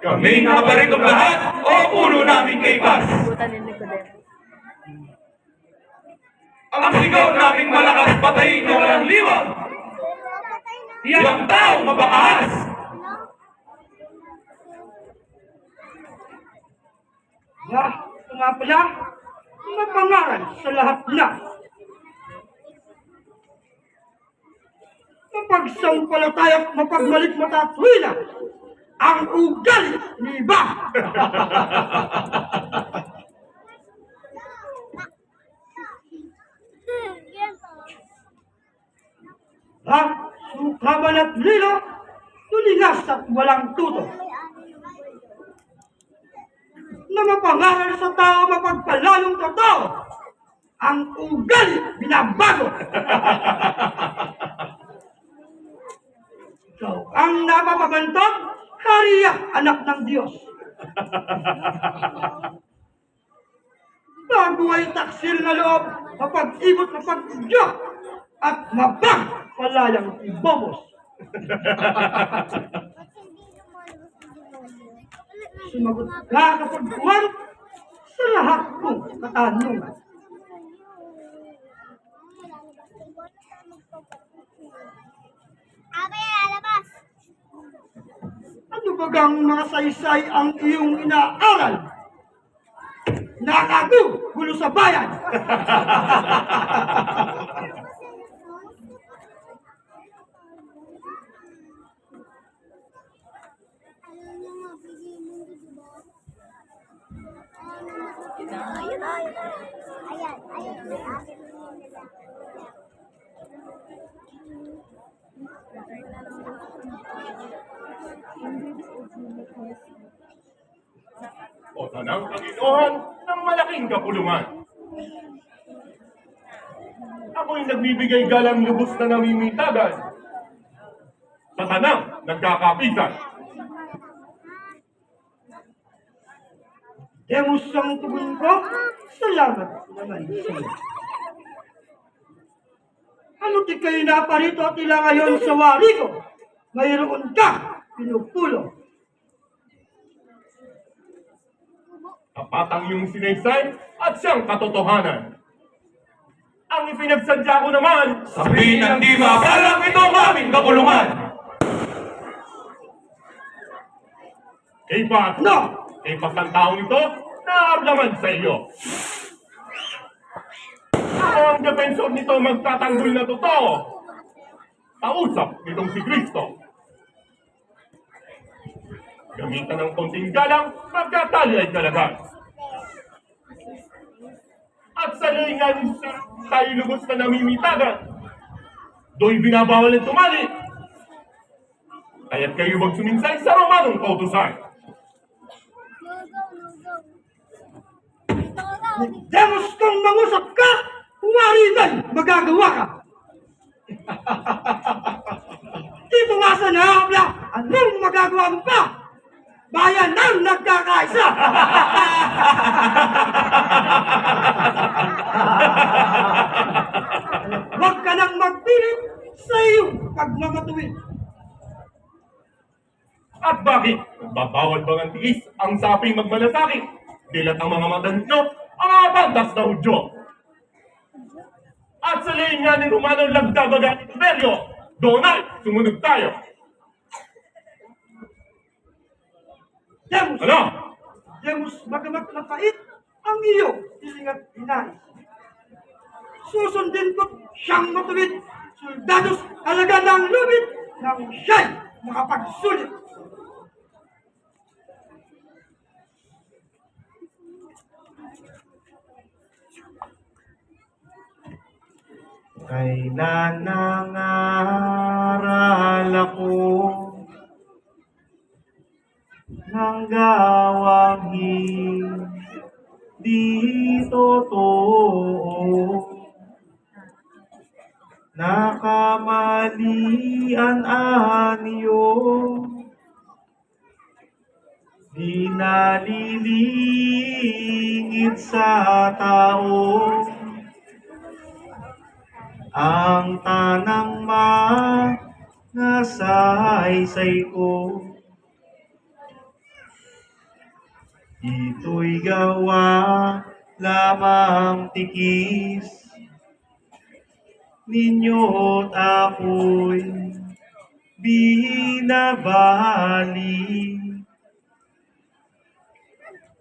Kami nga ba rin lahat o puno namin kay Paz? Ang sigaw naming malakas patayin na walang liwag. Iyang tao mabakas. Ito nga pala, mapangaral sa lahat na. Mapagsampalataya at mapagmalit matatwila ang ugali ni iba. Sukaban at lilo, tulingas at walang tuto. Na mapangaral sa tao mapagpalayong totoo, ang ugali binabago. Ikaw ang napapabantog, Maria, anak ng Diyos. Bago ay taksil na loob, mapag-ibot, mapag-ibot, at mapagpalayang ibobos. Sumagot ka kapag buwan sa lahat kong katanungan. Ano bagang mga saysay ang iyong inaaral? Nakagulo sa bayan! O tanang Panginoon ng malaking kapulungan. Ako'y nagbibigay galang lubos na namimitagan. Sa tanang nagkakapitan. Demos ang tugon ko, salamat naman sa iyo. Ano di kayo naparito at ila ngayon sa wari ko? Mayroon ka, pinupulo. Tapatang iyong sinaysay at siyang katotohanan. Ang ipinagsadya ko naman, sabihin ng di makalang ito ang aming kapulungan. Kay Pat, No! kay Pat ang taong ito, naablaman sa iyo. Ako ang defensor nito magtatanggol na totoo. Kausap nitong si Kristo. Gamitan ng konting galang, pagkatali ay kalagan. At sa lingan tayo lubos na namimitagan, do'y binabawal ang tumali. Kaya't kayo magsuminsay sa Romanong kautusan. Demos kung mangusap ka, wari na'y magagawa ka. Di pumasan na habla, anong magagawa mo pa? Bayan nang nagkakaisa! Huwag ka nang magpilit sa iyong pagmamatuwid. At bakit? Babawal bang ang tiis ang saping magmalasakit? Dilat ang mga matanino, ang mga pantas na Hudyo. At sa liin nga ni Romano lagdabaga ni Tiberio, Donald, sumunod tayo. Demos! Ano? Demos, magamat na pait ang iyong hilingat hinais. Susundin ko siyang matuwid, soldados alaga ng lubid nang siya'y makapagsulit. Kailan nangaral ako ng gawang hindi totoo, nakamali ang anyo, di nalilingid sa tao ang tanang nasaysay ko. Ito'y gawa lamang tikis ninyo't ako'y binabali.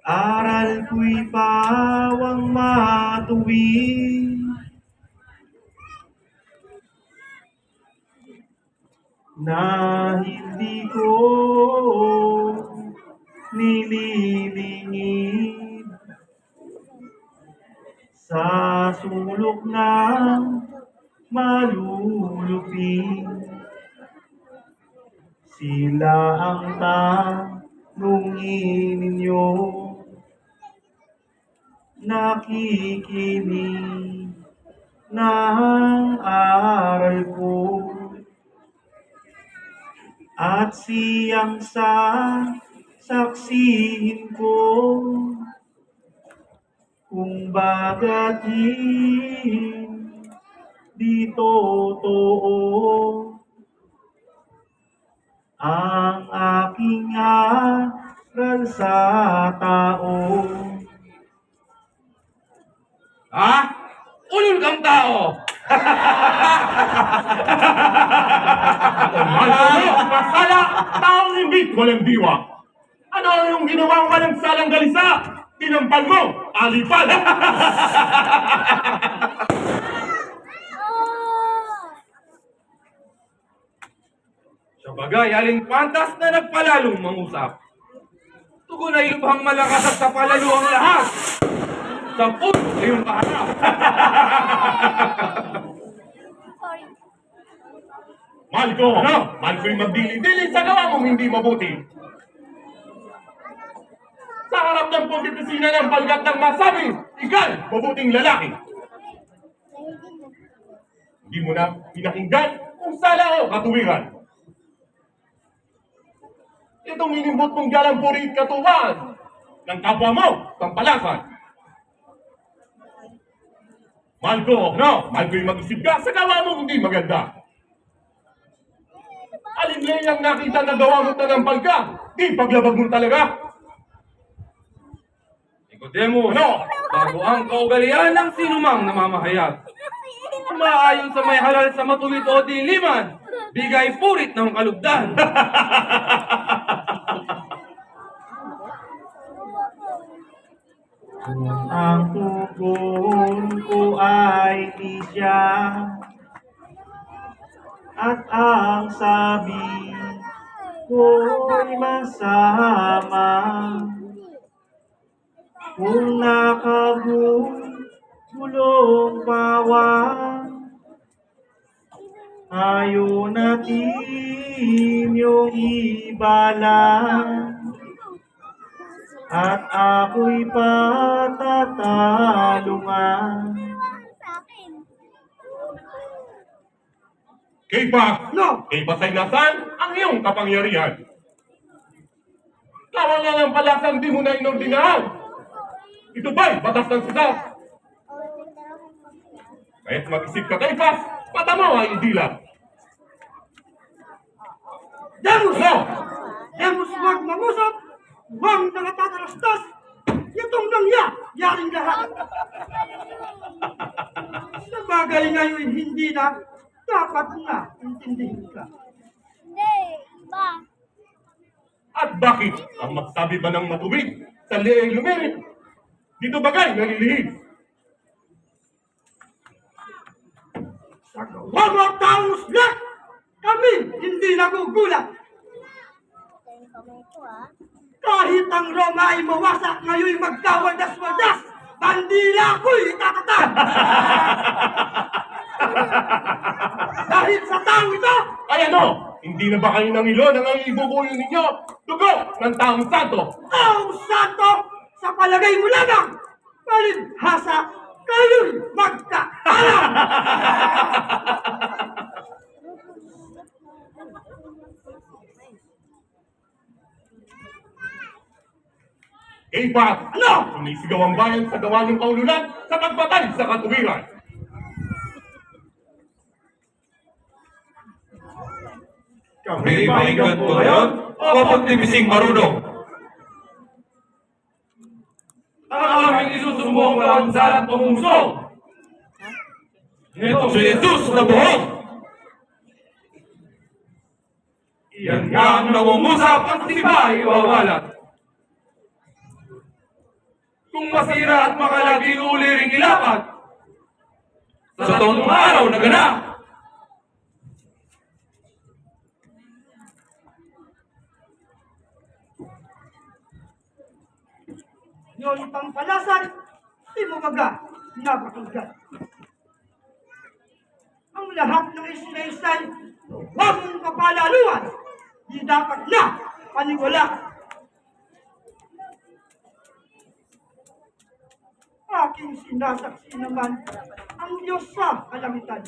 Aral ko'y pawang matuwid na hindi ko nililingid sa sulok ng malulupin. Sila ang tanungin ninyo, nakikinig ng aral ko. At siyang saksihin ko kung bagat di totoo ang aking aral sa tao. Ha? Ulol kang tao! Masala! Taong imbit, walang diwa! Ano yung ginawa mo ng salang galisa? Tinampal mo! Alipad! Sa bagay, aling pantas na nagpalalong mangusap. Tugon ay lubhang malakas at sa palalo ang lahat. Sa puto ay yung kaharap. Malko! Ano? Malko'y magdili-dili sa gawa mong hindi mabuti. Sa harap ng pagtitisina ng palgat ng masabi, ikaw, mabuting lalaki. Hindi mo na pinakinggan kung sala o katuwiran. Itong minimbot mong galang purit katuwaan ng kapwa mo, pampalasan. Malko, no? Malko'y mag-isip ka sa gawa mo hindi maganda. Alin ang nakita na gawa mo tanampal ka, di paglabag mo talaga. Nikodemo, ano? Bago ang kaugalian ng sinumang namamahayag. Umaayon sa may halal sa matuwid o diliman, bigay purit ng kalugdan. Ang tugon ko ay di siya, at ang sabi ko'y masama. Kung nakagulong pawang, ayaw natin yung ibalan. At ako'y patatalungan. Kay pa, No! kay pasay nasan ang iyong kapangyarihan. Kawalan ang palasang di mo na inordinahan. Ito ba'y batas ng sida? Kahit mag-isip ka kay Pas, mata mo ay idila. Demos! Ano? Demos, huwag mangusap! Huwag nakatatarastas! Itong yaring lahat! Sa bagay ngayon, hindi na, dapat na intindihin ka. Hindi, iba. At bakit ang magsabi ba ng matubig sa leeg lumirit? Dito bagay nalilihis. Sa gawa mo ang taong uslat, kami hindi nagugulat. Ito yung kamay ko, ha? Kahit ang Roma ay mawasak, ngayon magkawadas-wadas, bandila ko'y itatatan! Dahil sa tao ito, Ay ano? Hindi na ba kayo nangilo ng ang ibubuyo ninyo? Dugo ng taong santo. taong santo, sa palagay mo lamang, palibhasa, kayo'y magkaalam! Ipat! Ano? Sumisigaw ang bayan sa gawa ng kaululan sa pagpatay sa katuwiran. Kami mainggan po ngayon o pagtibising marunong? Ang aming isusumbong kalansalan pangusong. Ito si Jesus na buhok! Iyan nga ang nangungusap ang sibay iwawalat. Kung masira at makalagi uli ring ilapat, sa taong araw na ganap. Yun pang palasan, di mo baga, napakinggan. Ang lahat ng isinaysay, huwag mong kapalaluan, di dapat na paniwala. Aking sinasaksi naman ang Diyos sa kalangitan.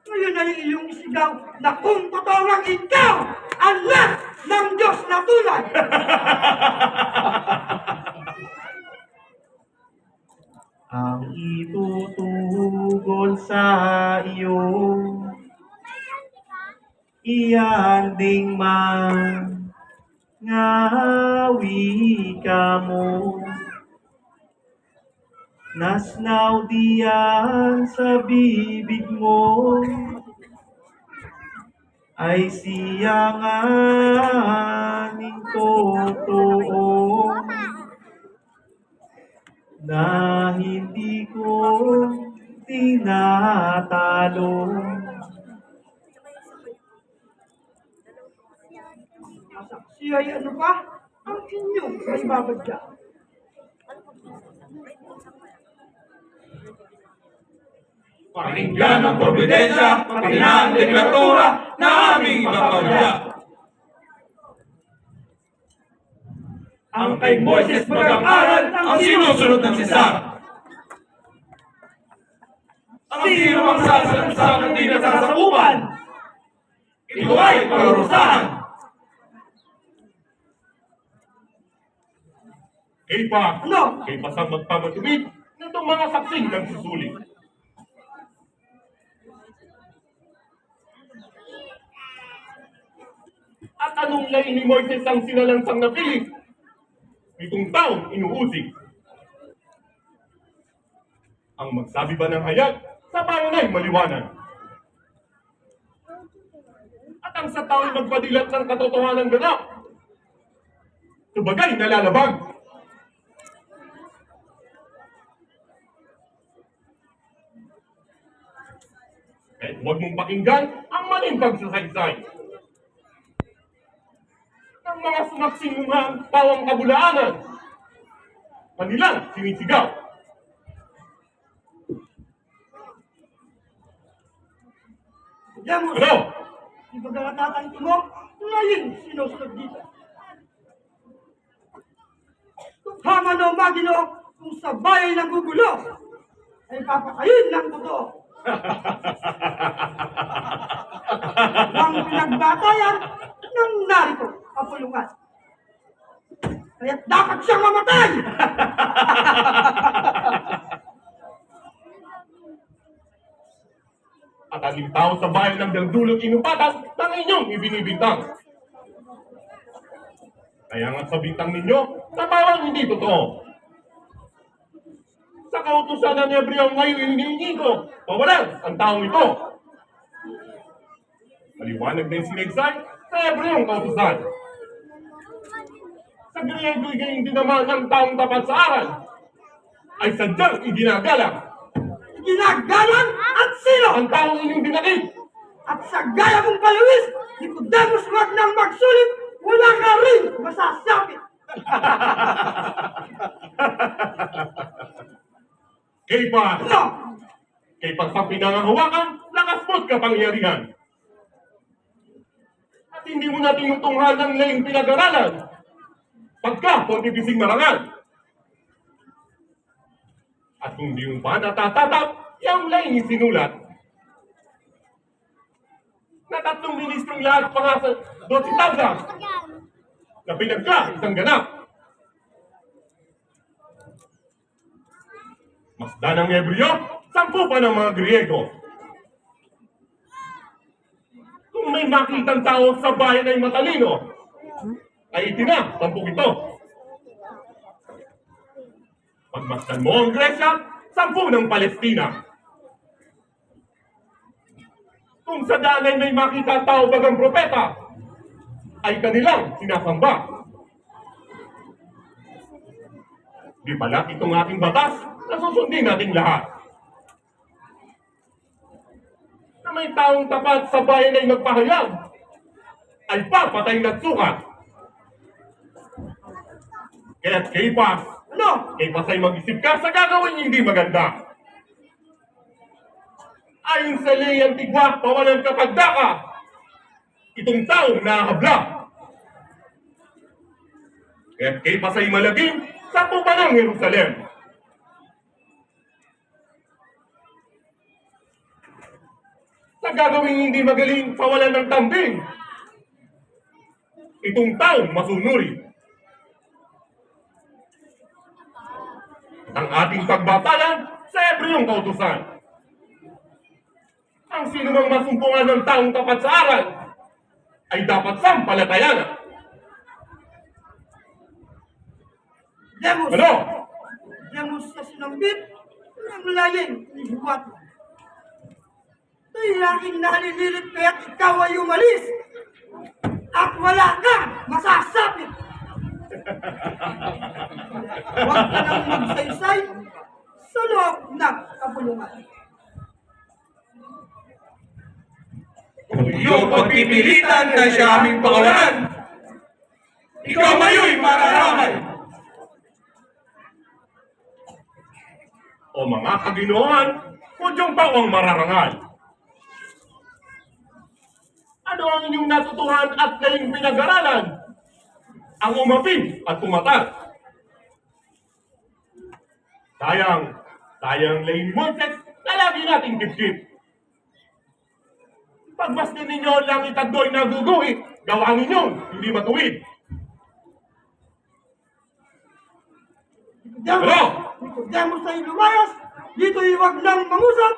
Ngayon ay iyong isigaw na kung totoo ang ikaw, anak ng Diyos na tunay. Ang itutugol sa iyo, ihanding man ngawi ka mo. Nasnaw diyan sa bibig mo, ay siya nga ning totoo, na hindi ko tinatalo. Saksi ay ano pa? Ang inyong may babadya. Pakinggan ang probidensya, pakinaan ang deklatura na aming ipapawala. Ang kay Moises mag-aral ang sinusunod ng Cesar. Ang sino mang sasalamsang hindi nasasakupan, ito ay parurusahan. Kay pa, Ano? kay pasang magpapatubig ng itong mga saksing ng susulit. At anong lain ni Moises ang sinalansang napili? Itong taong inuusig. Ang magsabi ba ng hayag, sa bayan ay maliwanag. At ang sa tao'y magpadilat ng katotohanan ganap, subagay nalalabag. Kahit huwag mong pakinggan ang maling pagsasaysay ng mga sumaksinungang pawang kabulaanan. Kanilang sinisigaw. Diyan mo, Ano? di ba natatanto mo? Ngayon, sinusunod dito. Tukhaman o magino, kung sa bayan ng gugulo, ay papakayin ng totoo. Ang pinagbatayan ng narito kapulungan. Kaya dapat siyang mamatay! At aling tao sa bayan ng dagdulot inupatan ng inyong ibinibintang. Kaya nga sa bintang ninyo, na parang hindi totoo. Sa kautusan ng Hebreo ngayon hinihingi ko, mawalan ang taong ito. Maliwanag na yung sinigsay sa Hebreong kautusan. Sa Griego, hindi naman ang taong tapat sa aral ay sadyang iginagalang. Ginagalang at sino? Ang taong inyong dinakit. At sa gaya mong paluwis, Nicodemus wag nang magsulit, wala ka rin masasapit. Kay pa, Ano? kay pag pinangahawakan, lakas mo't kapangyarihan. At hindi mo na tinutunghan ang laing pinag-aralan. Pagka pontifising marangal. At kung di mo pa natatatap, yung laing isinulat. Na 3 ministrong lahat pa nga sa 12,000. na pinagka isang ganap. Masda ng Hebreo, 10 pa ng mga Griego. Kung may makitang tao sa bayan ay matalino, ay itina, 10 ito. Pagmasdan mo ang Gresya, 10 ng Palestina. Kung sa daan ay may makita tao bagang propeta, ay kanilang sinasamba. Di pala itong ating batas na susundin nating lahat. Na may taong tapat sa bayan ay magpahayag, ay papatay na sukat. Kaya't Kaypas, Kaypas ay mag-isip ka sa gagawin hindi maganda. Ayon sa ley antigua, pawalan kapag daka, itong taong nahabla. Kaya't Kaypas ay malagim sa pupanang Jerusalem. Sa gagawing hindi magaling, pawalan ng tambing, itong taong masunuri. Ang ating pagbatalan sa Hebreong kautusan. Ang sinumang masumpungan ng taong tapat sa aral ay dapat sampalatayan. Demos! Ano? Demos sa sinambit ng layin ni Buwat. Ito'y aking nalililit kaya't ikaw ay umalis at wala kang masasapit. Huwag ka nang magsaysay sa loob ng kabulungan. Kung iyong pagpipilitan na siya aming pakawalan, ikaw mayo'y mararamay. O mga kaginoan, hudyong pawang mararangal. Ano ang inyong natutuhan at galing pinag-aralan? Ang umapin at tumatas. Sayang lane Moises na lagi nating dipdip. Pagmasdan ninyo lang itagdoy na guguhit, gawa ninyo, hindi matuwid. Demos ay lumayas, dito'y huwag nang mangusap.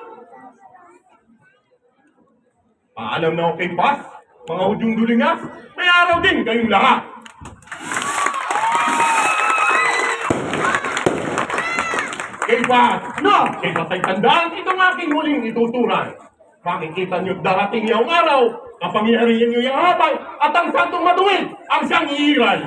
Paalam na ako kay Pas, mga hudyong dulingas, may araw din kayong lahat. Kay Pas, kay Pas ay tandaan itong aking huling ituturan. Makikita niyo darating yung araw, kapangyarihan niyo yung habang at ang santong matuwid ang siyang iiral.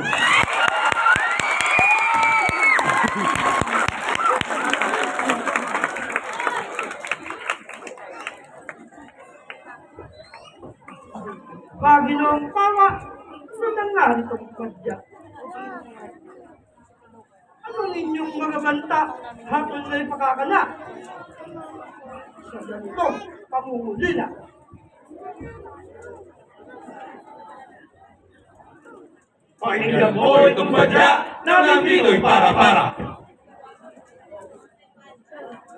Paginoong pawa, nanangan itong padya. Anong inyong mga banta hapon may pakakala? Sa ganitong pamumulila. Pakinggan mo itong badya na nandito'y para-para.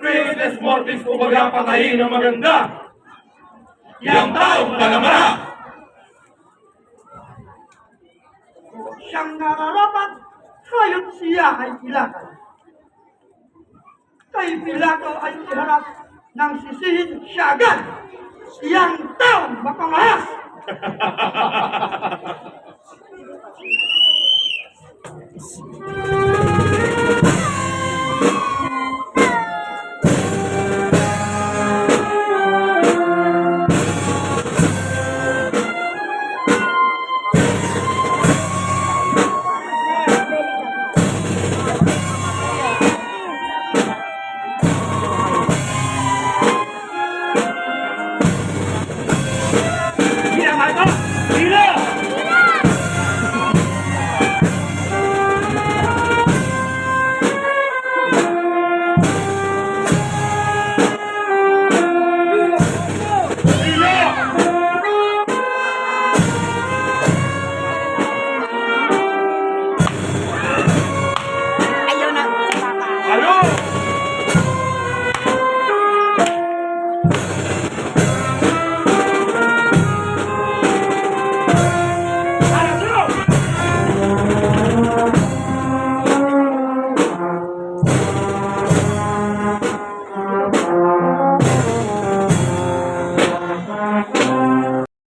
Privilege mortis kumbaga patayin ng maganda. Yang taong palamara. Siyang nararapat, hayot siya ay ilakan. Kay Pilato ay iharap ng sisihin siya agad. Siyang taong mapangahas.